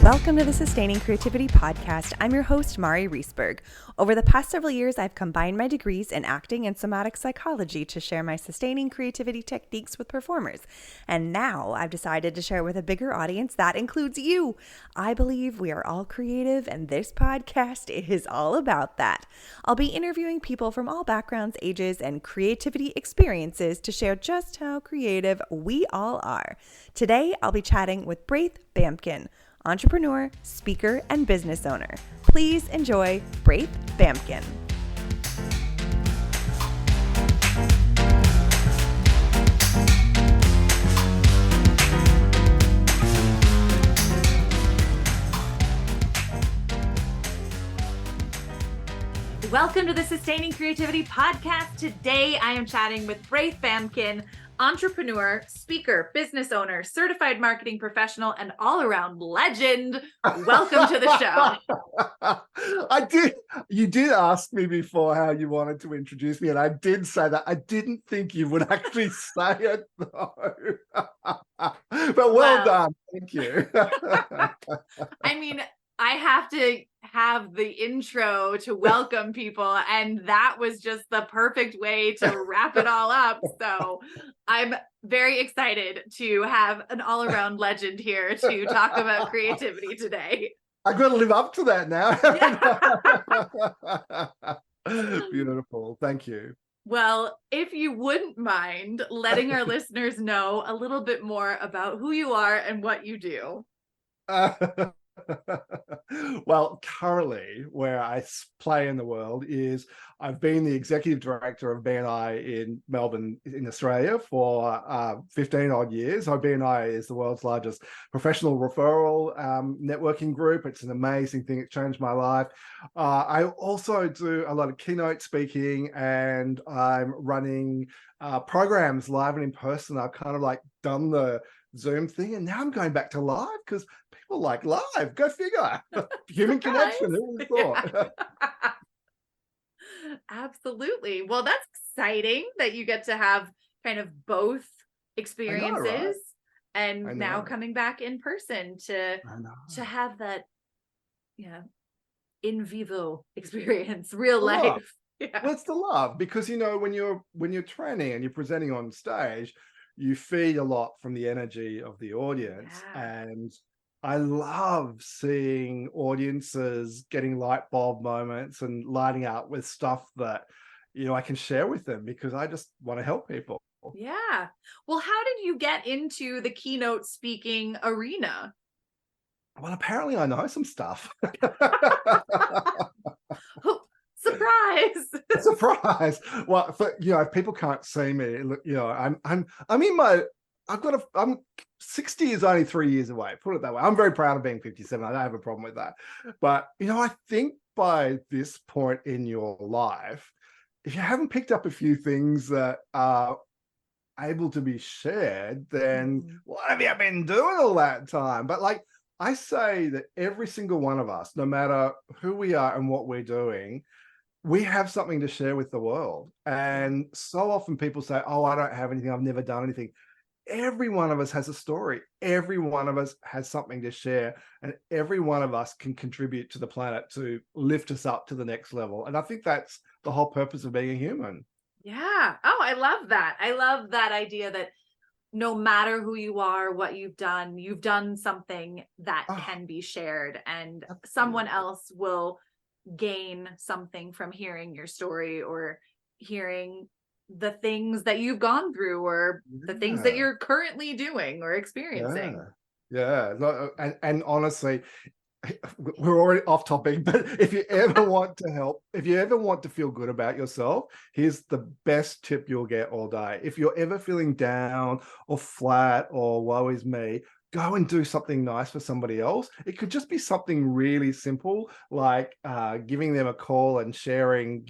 Welcome to the Sustaining Creativity Podcast. I'm your host, Mari Riesberg. Over the past several years, I've combined my degrees in acting and somatic psychology to share my sustaining creativity techniques with performers. And now I've decided to share with a bigger audience that includes you. I believe we are all creative, and this podcast is all about that. I'll be interviewing people from all backgrounds, ages, and creativity experiences to share just how creative we all are. Today, I'll be chatting with Braith Bamkin, entrepreneur, speaker, and business owner. Please enjoy Braith Bamkin. Welcome to the Sustaining Creativity Podcast. Today, I am chatting with Braith Bamkin, entrepreneur, speaker, business owner, certified marketing professional, and all-around legend. Welcome to the show. You did ask me before how you wanted to introduce me, and I did say that. I didn't think you would actually say it, though. But well done. Thank you. I mean, I have to have the intro to welcome people, and that was just the perfect way to wrap it all up. So I'm very excited to have an all-around legend here to talk about creativity today. I've got to live up to that now. Beautiful. Thank you. Well, if you wouldn't mind letting our listeners know a little bit more about who you are and what you do. Well, currently where I play in the world is I've been the executive director of BNI in Melbourne in Australia for 15 odd years. So BNI is the world's largest professional referral networking group. It's an amazing thing. It changed my life. I also do a lot of keynote speaking, and I'm running programs live and in person. I've kind of like done the Zoom thing, and now I'm going back to live because people like live. Go figure. Human connection. Who would have thought? Yeah. Absolutely. Well, that's exciting that you get to have kind of both experiences. I know, right? And now coming back in person to have that in vivo experience, real life. Yeah. Well, it's the love, because when you're training and you're presenting on stage, you feed a lot from the energy of the audience. And I love seeing audiences getting light bulb moments and lighting up with stuff that, I can share with them, because I just want to help people. Yeah. Well, how did you get into the keynote speaking arena? Well, apparently I know some stuff. Surprise. Surprise. Well, if people can't see me, I'm 60 is only 3 years away, put it that way. I'm very proud of being 57. I don't have a problem with that. But, I think by this point in your life, if you haven't picked up a few things that are able to be shared, then what have you been doing all that time? But I say that every single one of us, no matter who we are and what we're doing, we have something to share with the world. And so often people say, oh, I don't have anything. I've never done anything. Every one of us has a story. Every one of us has something to share. And every one of us can contribute to the planet to lift us up to the next level. And I think that's the whole purpose of being a human. Yeah. Oh, I love that. I love that idea that no matter who you are, what you've done something that can be shared, and someone else will gain something from hearing your story or hearing the things that you've gone through or the things that you're currently doing or experiencing. Yeah. And honestly, we're already off topic, but if you ever want to help, if you ever want to feel good about yourself, here's the best tip you'll get all day. If you're ever feeling down or flat or woe is me, go and do something nice for somebody else. It could just be something really simple, like giving them a call and sharing,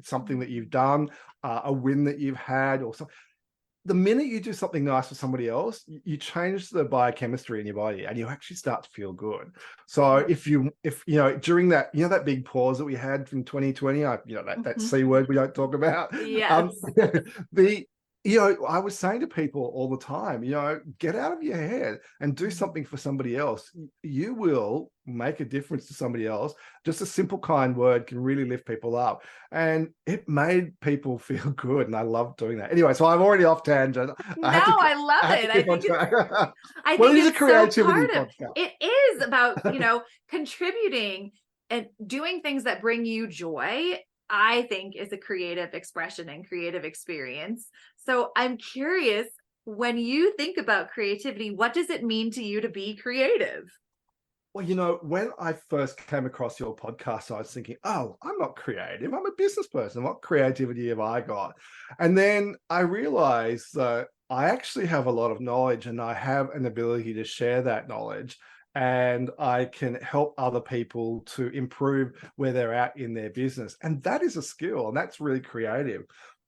something that you've done, a win that you've had, or something. The minute you do something nice for somebody else, you change the biochemistry in your body, and you actually start to feel good. So if during that, that big pause that we had from 2020, that C word we don't talk about. Yes. I was saying to people all the time, get out of your head and do something for somebody else. You will make a difference to somebody else. Just a simple, kind word can really lift people up. And it made people feel good. And I love doing that. Anyway, so I'm already off tangent. No, I love I had to it. keep on track. I Well, think it is a it's so creativity part of podcast. it is about, contributing and doing things that bring you joy. I think is a creative expression and creative experience. So I'm curious, when you think about creativity, what does it mean to you to be creative? Well, when I first came across your podcast, I was thinking, oh, I'm not creative. I'm a business person. What creativity have I got? And then I realized that I actually have a lot of knowledge and I have an ability to share that knowledge. And I can help other people to improve where they're at in their business. And that is a skill and that's really creative.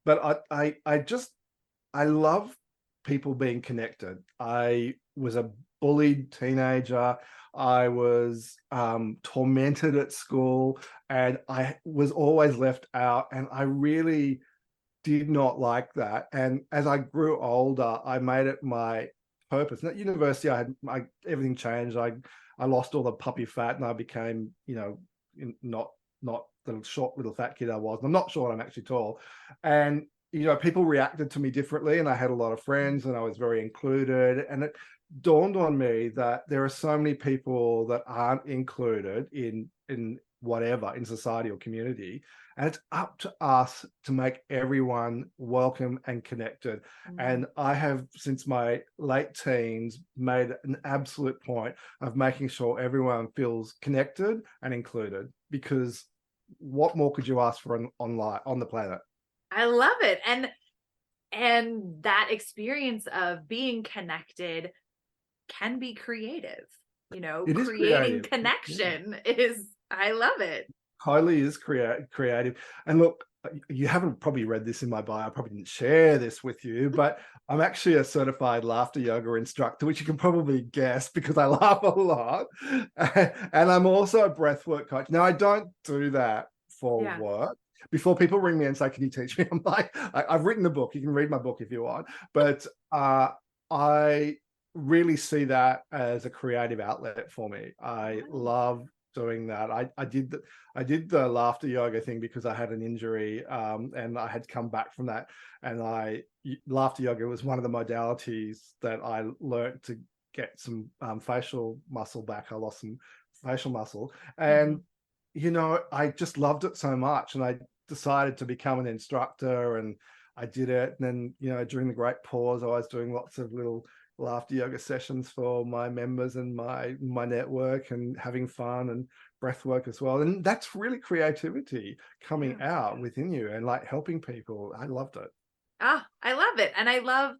But I love people being connected. I was a bullied teenager. I was tormented at school and I was always left out. And I really did not like that. And as I grew older, I made it my purpose. And at university, everything changed. I lost all the puppy fat and I became, not the short little fat kid I was. I'm not short, I'm actually tall. And people reacted to me differently and I had a lot of friends and I was very included. And it dawned on me that there are so many people that aren't included in whatever, in society or community. And it's up to us to make everyone welcome and connected. And I have, since my late teens, made an absolute point of making sure everyone feels connected and included, because what more could you ask for on the planet? I love it. And that experience of being connected can be creative. It is Creating creative. connection is, I love it. Highly is creative. And look, you haven't probably read this in my bio. I probably didn't share this with you, but I'm actually a certified laughter yoga instructor, which you can probably guess because I laugh a lot. And I'm also a breathwork coach. Now, I don't do that for work. Before people ring me and say, can you teach me? I'm like, I've written a book. You can read my book if you want. But I really see that as a creative outlet for me. I love doing that. I did the laughter yoga thing because I had an injury and I had come back from that. And laughter yoga was one of the modalities that I learned to get some facial muscle back. I lost some facial muscle. And, I just loved it so much. And I decided to become an instructor and I did it. And then, during the great pause, I was doing lots of little laughter yoga sessions for my members and my network and having fun and breath work as well. And that's really creativity coming out within you and like helping people. I loved it. I love it. And I love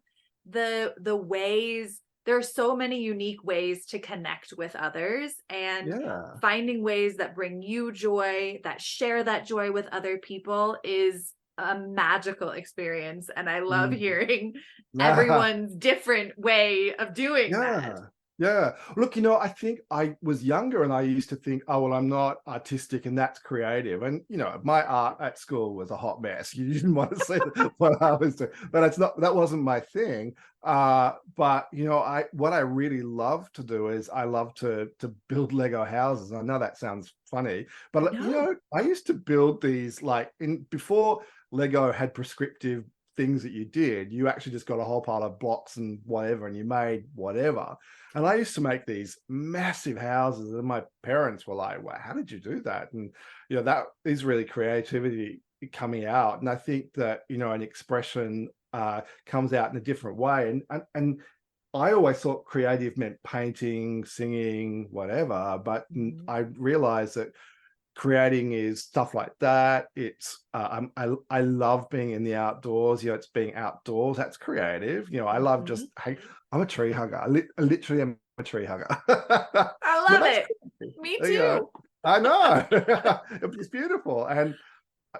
the ways, there are so many unique ways to connect with others, and finding ways that bring you joy, that share that joy with other people is a magical experience. And I love hearing everyone's different way of doing that. Yeah. Look, I think I was younger and I used to think, oh, well, I'm not artistic and that's creative. And, my art at school was a hot mess. You didn't want to see what I was doing, but that wasn't my thing. But, what I really love to do is I love to build Lego houses. I know that sounds funny, but, I used to build these before Lego had prescriptive things that you did, you actually just got a whole pile of blocks and whatever, and you made whatever. And I used to make these massive houses, and my parents were like, wow, how did you do that? And, that is really creativity coming out. And I think that, an expression comes out in a different way. And I always thought creative meant painting, singing, whatever. But I realized that creating is stuff like that. It's I love being in the outdoors. It's being outdoors. That's creative. I love just, hey, I'm a tree hugger. I literally am a tree hugger. I love it. Me too. I know. It's beautiful. And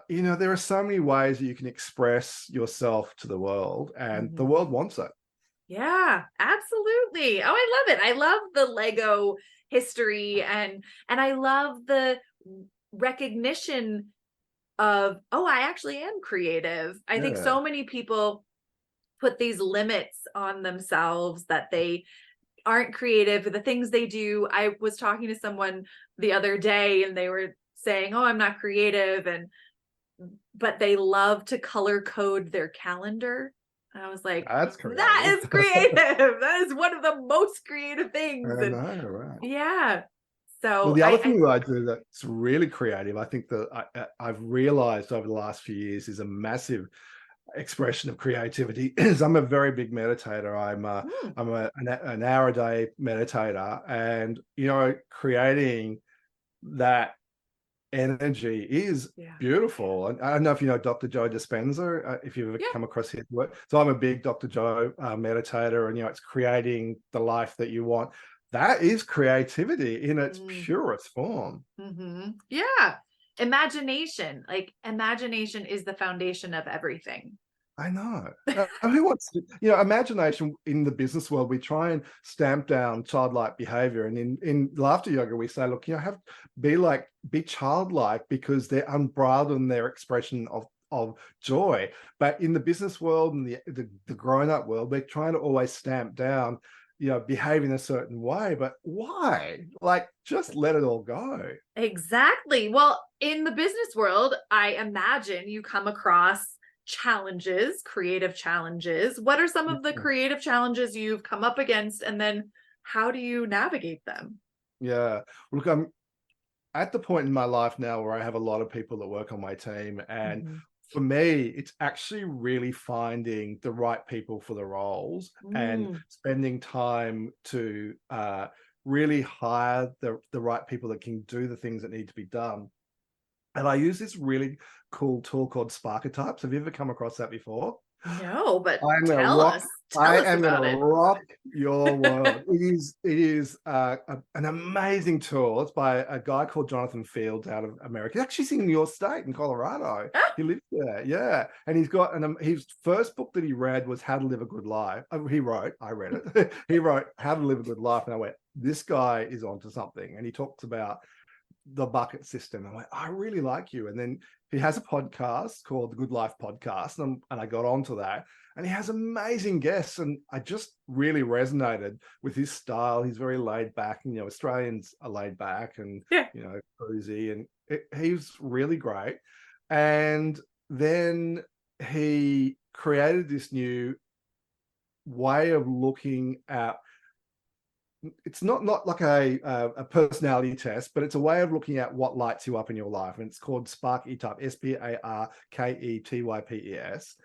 there are so many ways that you can express yourself to the world, and the world wants it. Yeah, absolutely. Oh, I love it. I love the Lego history, and I love the recognition of, oh, I actually am creative. I think so many people put these limits on themselves that they aren't creative, the things they do. I was talking to someone the other day and they were saying, oh, I'm not creative, but they love to color code their calendar. And I was like, That's that creative. is creative. That is one of the most creative things. I And know, right? yeah. Well, So the other thing that I do that's really creative, I think that I've realized over the last few years is a massive expression of creativity is I'm a very big meditator. I'm an hour a day meditator, and creating that energy is beautiful. And I don't know if you know Dr. Joe Dispenza, if you've ever come across his work. So I'm a big Dr. Joe meditator, and it's creating the life that you want. That is creativity in its purest form. Yeah. Imagination. Like, imagination is the foundation of everything. I know. Who wants to, imagination in the business world, we try and stamp down childlike behavior. And in laughter yoga, we say, look, be childlike, because they're unbridled in their expression of joy. But in the business world and the grown-up world, we're trying to always stamp down, behave in a certain way. But why? Like, just let it all go. Exactly. Well, in the business world, I imagine you come across challenges, creative challenges. What are some of the creative challenges you've come up against, and then how do you navigate them? Yeah. Look, I'm at the point in my life now where I have a lot of people that work on my team. And for me, it's actually really finding the right people for the roles and spending time to really hire the right people that can do the things that need to be done. And I use this really cool tool called Sparketypes. Have you ever come across that before? No, but Tell us going about to it. rock your world. It is an amazing tool. It's by a guy called Jonathan Fields out of America. He's actually in your state in Colorado. He lives there, yeah. And he's got his first book that he read was How to Live a Good Life. I read it. He wrote How to Live a Good Life, and I went, this guy is onto something. And he talks about the bucket system. I'm like, I really like you. And then he has a podcast called the Good Life Podcast, and I got onto that. And he has amazing guests, and I just really resonated with his style. He's very laid back, and Australians are laid back and cruisy, and he's really great. And then he created this new way of looking at, it's not like a personality test, but it's a way of looking at what lights you up in your life. And it's called Sparketype, Sparketypes.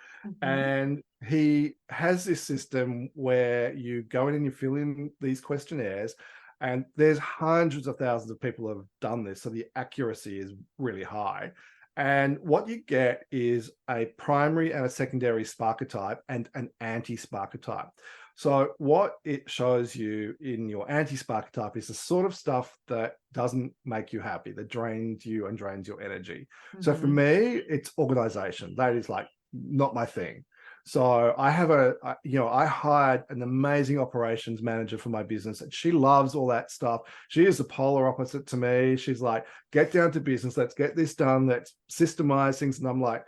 And he has this system where you go in and you fill in these questionnaires, and there's hundreds of thousands of people who have done this. So the accuracy is really high. And what you get is a primary and a secondary Sparketype and an anti-Sparketype. So what it shows you in your anti-Sparketype is the sort of stuff that doesn't make you happy, that drains you and drains your energy. So for me, it's organization. That is like not my thing. So I have I hired an amazing operations manager for my business, and she loves all that stuff. She is the polar opposite to me. She's like, get down to business. Let's get this done. Let's systemize things. And I'm like,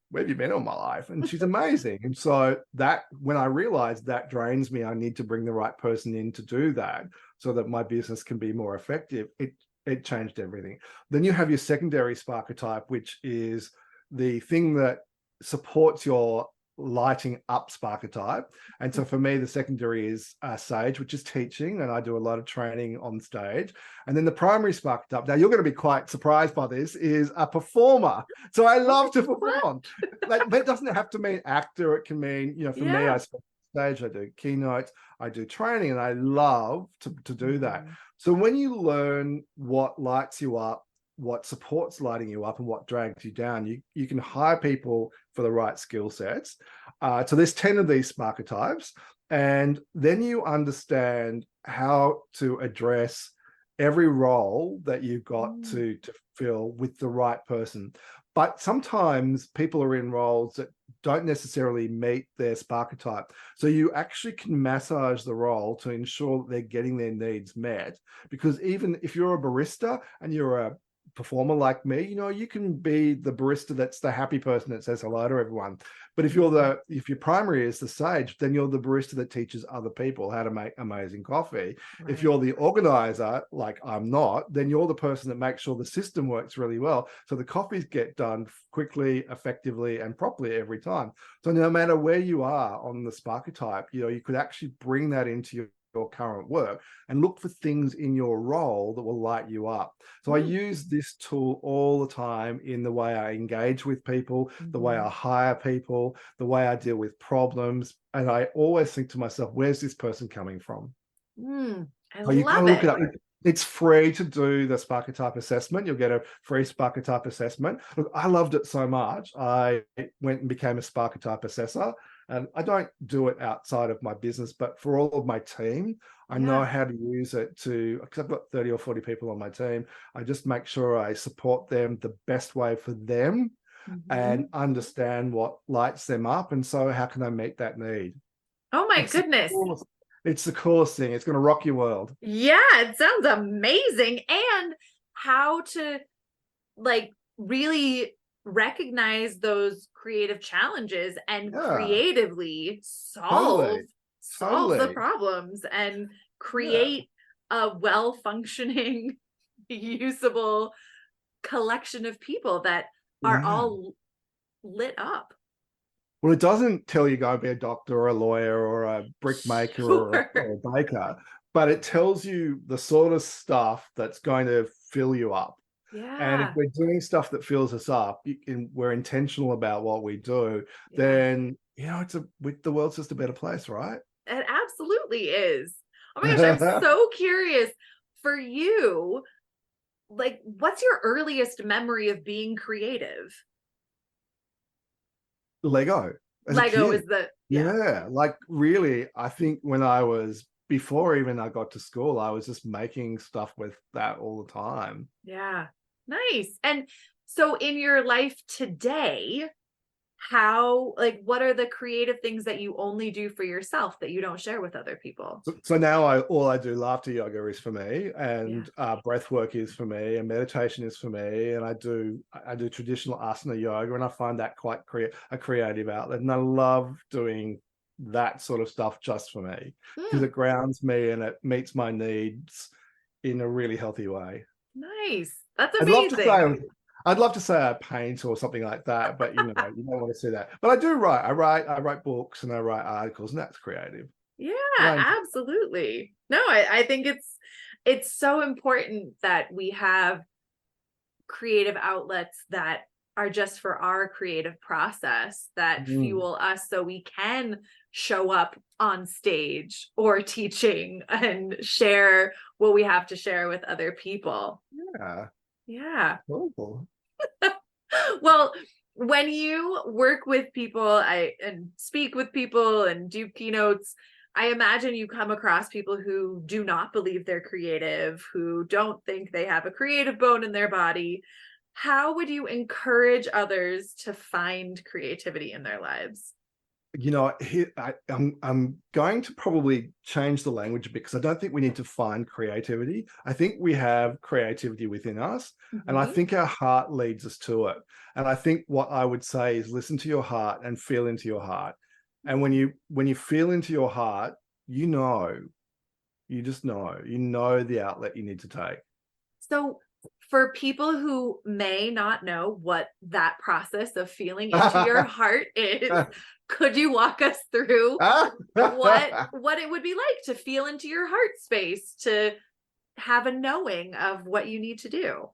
where have you been all my life? And she's amazing. And so that, when I realized that drains me, I need to bring the right person in to do that so that my business can be more effective. It changed everything. Then you have your secondary Sparketype, which is the thing that supports your lighting up Sparketype. And so for me, the secondary is Sage, which is teaching, and I do a lot of training on stage. And then the primary Sparketype, now you're going to be quite surprised by this, is a performer. So I love to perform. Like, but it doesn't have to mean actor. It can mean, for me, I speak on stage, I do keynotes, I do training, and I love to do that. So when you learn what lights you up, what supports lighting you up, and what drags you down, you can hire people for the right skill sets. So there's 10 of these Sparketypes, and then you understand how to address every role that you've got to fill with the right person. But sometimes people are in roles that don't necessarily meet their Sparketype. So you actually can massage the role to ensure that they're getting their needs met. Because even if you're a barista and you're a performer like me, you can be the barista that's the happy person that says hello to everyone. But if your primary is the sage, then you're the barista that teaches other people how to make amazing coffee. Right. If you're the organizer, like I'm not, then you're the person that makes sure the system works really well, so the coffees get done quickly, effectively, and properly every time. So no matter where you are on the Sparketype, you could actually bring that into your current work and look for things in your role that will light you up. So I use this tool all the time in the way I engage with people, the way I hire people, the way I deal with problems. And I always think to myself, where's this person coming from? I So you love kind of look it. it up. It's free to do the Sparketype assessment. You'll get a free Sparketype assessment. Look, I loved it so much. I went and became a Sparketype assessor. And I don't do it outside of my business, but for all of my team, I know how to use it because I've got 30 or 40 people on my team. I just make sure I support them the best way for them and understand what lights them up. And so how can I meet that need? Oh my goodness. It's the coolest thing. It's going to rock your world. Yeah, it sounds amazing. And how to really recognize those creative challenges and creatively solve the problems and create a well-functioning, usable collection of people that are all lit up. Well, it doesn't tell you go be a doctor or a lawyer or a brick maker or a baker, but it tells you the sort of stuff that's going to fill you up. And if we're doing stuff that fills us up, we're intentional about what we do, then the world's just a better place, right? It absolutely is. Oh my gosh, I'm so curious for you. What's your earliest memory of being creative? Lego. Lego is the really, I think before even I got to school, I was just making stuff with that all the time. Yeah. Nice. And so in your life today, what are the creative things that you only do for yourself that you don't share with other people? So now all I do laughter yoga is for me, and breath work is for me, and meditation is for me, and I do traditional asana yoga, and I find that quite a creative outlet, and I love doing that sort of stuff just for me because it grounds me and it meets my needs in a really healthy way. Nice. That's amazing. I'd love to say I paint or something like that, but you don't want to see that. But I do write. I write books and I write articles, and that's creative. Yeah, absolutely. No, I think it's so important that we have creative outlets that are just for our creative process that fuel us so we can show up on stage or teaching and share what we have to share with other people. Yeah. Cool. Well, when you work with people and speak with people and do keynotes, I imagine you come across people who do not believe they're creative, who don't think they have a creative bone in their body. How would you encourage others to find creativity in their lives? I'm going to probably change the language a bit because I don't think we need to find creativity. I think we have creativity within us, and I think our heart leads us to it. And I think what I would say is listen to your heart and feel into your heart. And when you feel into your heart, you just know the outlet you need to take. So for people who may not know what that process of feeling into your heart is, could you walk us through what it would be like to feel into your heart space, to have a knowing of what you need to do?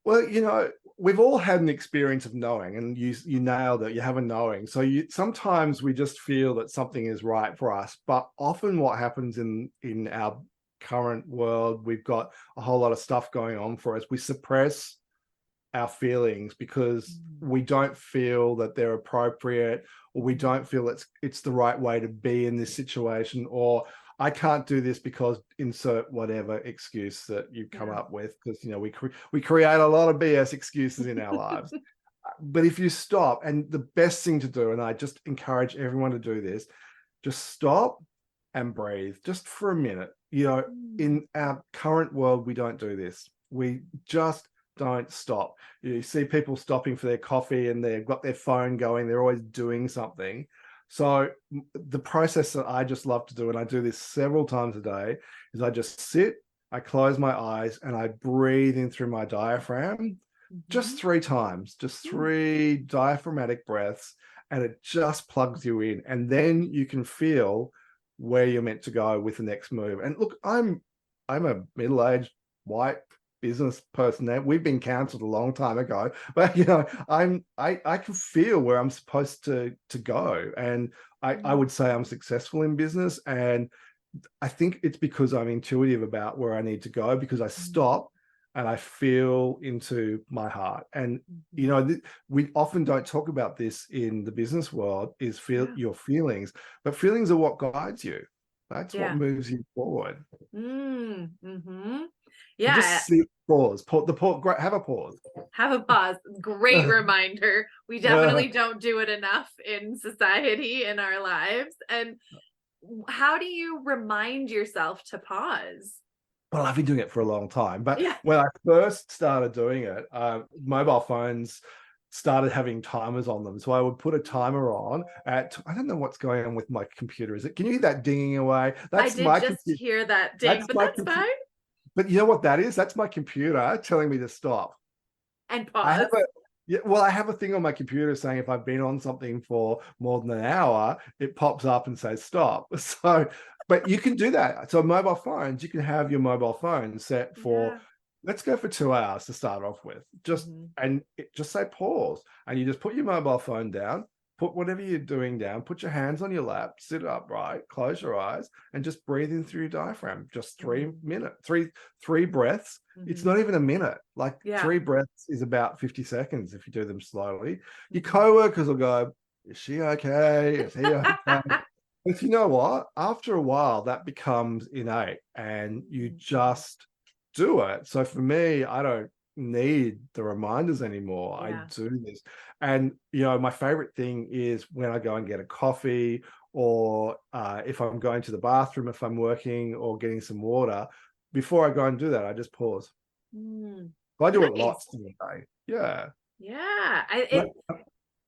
Well, we've all had an experience of knowing, and you nailed it. You have a knowing. So sometimes we just feel that something is right for us, but often what happens in our current world, we've got a whole lot of stuff going on for us. We suppress our feelings because we don't feel that they're appropriate, or we don't feel it's the right way to be in this situation, or I can't do this because insert whatever excuse that you come up with, because we create a lot of BS excuses in our lives. But if you stop, and the best thing to do, and I just encourage everyone to do this, just stop and breathe just for a minute. In our current world, we don't do this. We just don't stop. You see people stopping for their coffee and they've got their phone going. They're always doing something. So the process that I just love to do, and I do this several times a day, is I just sit, I close my eyes, and I breathe in through my diaphragm just 3 times, just 3 diaphragmatic breaths, and it just plugs you in. And then you can feel where you're meant to go with the next move. And look, I'm a middle-aged white business person now. We've been counseled a long time ago, but I can feel where I'm supposed to go. And I would say I'm successful in business. And I think it's because I'm intuitive about where I need to go, because I stop and I feel into my heart. And we often don't talk about this in the business world, is feel your feelings, but feelings are what guides you. That's what moves you forward. Yeah. Just sit, pause. Have a pause. Have a pause. Great reminder. We definitely don't do it enough in society, in our lives. And how do you remind yourself to pause? Well, I've been doing it for a long time, but when I first started doing it, mobile phones started having timers on them. So I would put a timer on at, I don't know what's going on with my computer. Can you hear that dinging away? I did just hear that ding, but that's fine. But you know what that is? That's my computer telling me to stop. And pause. I have a thing on my computer saying if I've been on something for more than an hour, it pops up and says stop. So, but you can do that. So mobile phones, you can have your mobile phone set for, let's go for 2 hours to start off with. Just say pause, and you just put your mobile phone down, put whatever you're doing down, put your hands on your lap, sit upright, close your eyes, and just breathe in through your diaphragm. Just 3 minutes, three breaths. It's not even a minute. 3 breaths is about 50 seconds if you do them slowly. Your coworkers will go, is she okay? Is he okay? But you know what? After a while, that becomes innate, and you just do it. So for me, I don't need the reminders anymore. I do this. And my favorite thing is when I go and get a coffee, or if I'm going to the bathroom, if I'm working or getting some water, before I go and do that, I just pause. I do it lots in the day. It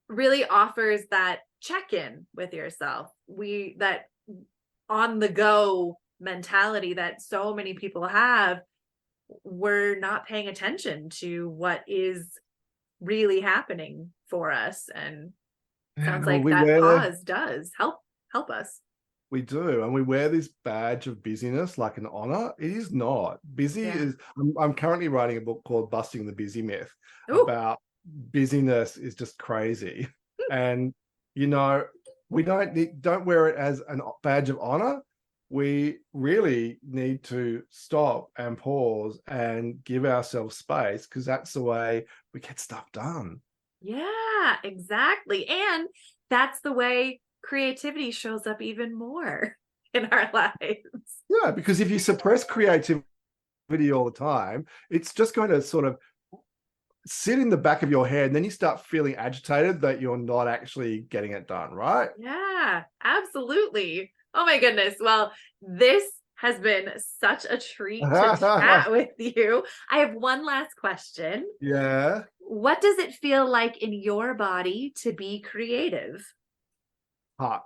really offers that check-in with yourself. That on the go mentality that so many people have. We're not paying attention to what is really happening for us, and sounds like that pause does help us. We do, and we wear this badge of busyness like an honor. It is not. Busy is. I'm currently writing a book called Busting the Busy Myth about busyness is just crazy, and we don't wear it as a badge of honor. We really need to stop and pause and give ourselves space, because that's the way we get stuff done. Yeah, exactly. And that's the way creativity shows up even more in our lives. Yeah, because if you suppress creativity all the time, it's just going to sort of sit in the back of your head, and then you start feeling agitated that you're not actually getting it done, right? Yeah, absolutely. Oh my goodness. Well, this has been such a treat to chat with you. I have one last question. Yeah. What does it feel like in your body to be creative?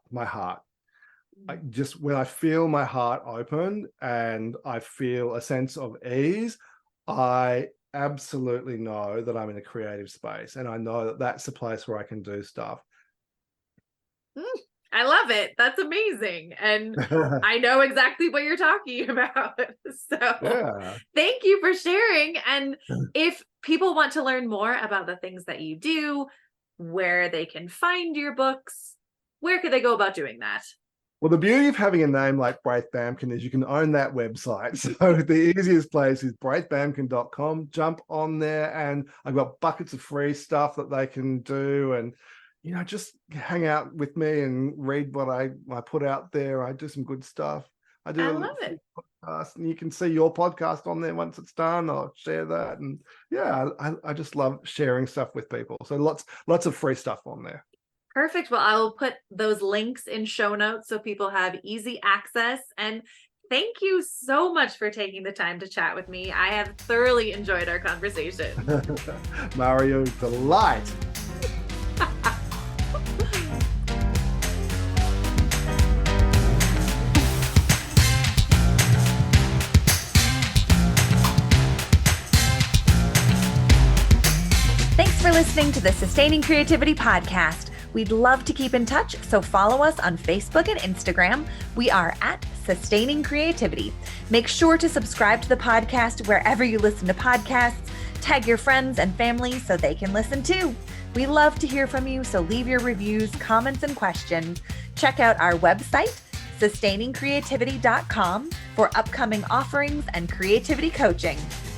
My heart. When I feel my heart open and I feel a sense of ease, I absolutely know that I'm in a creative space, and I know that that's the place where I can do stuff. I love it. That's amazing. And I know exactly what you're talking about. So thank you for sharing. And if people want to learn more about the things that you do, where they can find your books, where could they go about doing that? Well, the beauty of having a name like Braith Bamkin is you can own that website. So the easiest place is braithbamkin.com. Jump on there, and I've got buckets of free stuff that they can do. And just hang out with me and read what I put out there. I do some good stuff. I love it. Podcast, and you can see your podcast on there once it's done. I'll share that, and I just love sharing stuff with people. So lots of free stuff on there. Perfect. Well, I will put those links in show notes so people have easy access. And thank you so much for taking the time to chat with me. I have thoroughly enjoyed our conversation. Mario, delight. Thanks for listening to the Sustaining Creativity Podcast. We'd love to keep in touch, so follow us on Facebook and Instagram. We are at Sustaining Creativity. Make sure to subscribe to the podcast wherever you listen to podcasts. Tag your friends and family so they can listen too. We love to hear from you, so leave your reviews, comments, and questions. Check out our website, sustainingcreativity.com, for upcoming offerings and creativity coaching.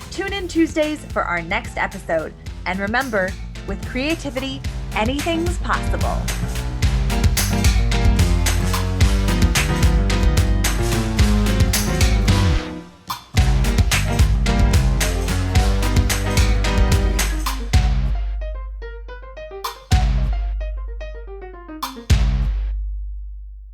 Tune in Tuesdays for our next episode. And remember, with creativity, anything's possible.